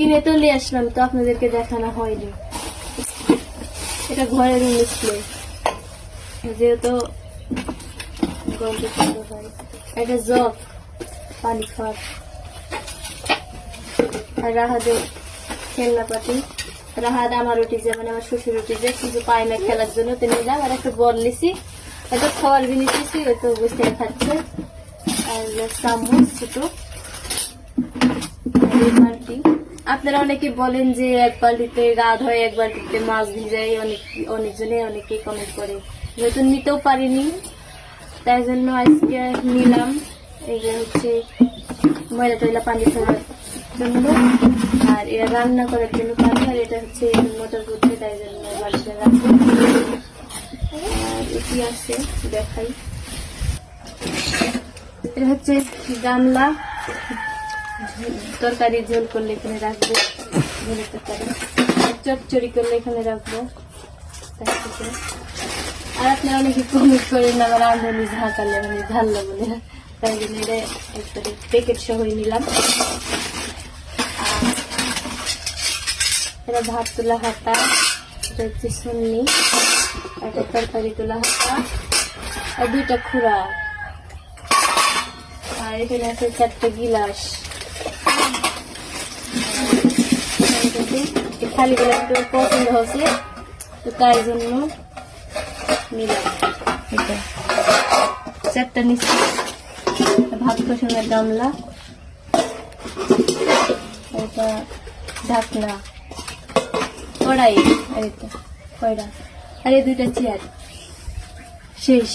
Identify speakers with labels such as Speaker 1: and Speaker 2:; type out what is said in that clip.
Speaker 1: কিনে তো নিয়ে আসলাম, তো আপনাদেরকে দেখানো হয়নি। এটা ঘরের ডিসপ্লে, যেহেতু গন্ধ সুন্দর হয়। একটা জগ পানি খাওয়ার, আর রাহাদের খেলনাপাতি। রাহাদ আমার উঠিছে, মানে আমার শ্বশুর উঠিছে, কিছু পায় না খেলার জন্য, তো নিলাম। আর একটা বল নিছি, একটা খাওয়ার জিনিস নিছি, ওই তো বসে খাচ্ছে। আর চামচ ছোট। বালতি, আপনারা অনেকে বলেন যে এক বালতিতে গা ধোয়, এক বালতিতে মাছ ভিজাই, অনেকজনে অনেকে কমেন্ট করে, যেহেতু নিতেও পারিনি তাই জন্য আজকে নিলাম। এই যে হচ্ছে ময়লা টয়লা পানি খাওয়ার জন্য, আর এটা রান্না করার জন্য পানি, আর এটা হচ্ছে মোটর করছে, তাই জন্য বালতিতে রাখবো। আর এটি আছে দেখাই, এটা হচ্ছে গামলা, তরকারি ঝোল করলে এখানে রাখবো, ঝোলের তরকারি চচ্চড়ি করলে এখানে রাখবো। আর আপনারা অনেকে কমেন্ট করেন আমার রাঁধুনি ঝাঁকালে, মানে ঝাল্লা বলে, তাই জন্য এটা একবারে প্যাকেট সহ নিলাম। এটা ভাত তোলা হাতা, এটা হচ্ছে সুন্নি, একটা তরকারি তোলা হাতা, আর দুইটা খুঁড়া, আর এখানে আছে 4টা গিলাস। খালি করে একটু পছন্দ হচ্ছে, তো তাই জন্য নিলাম। এটা 4টা নিচ্ছি। ভাত কষানোর গামলা, এটা ঢাকনা, কড়াই, আর এটা কয়টা, আর এই 2টা চেয়ার। শেষ।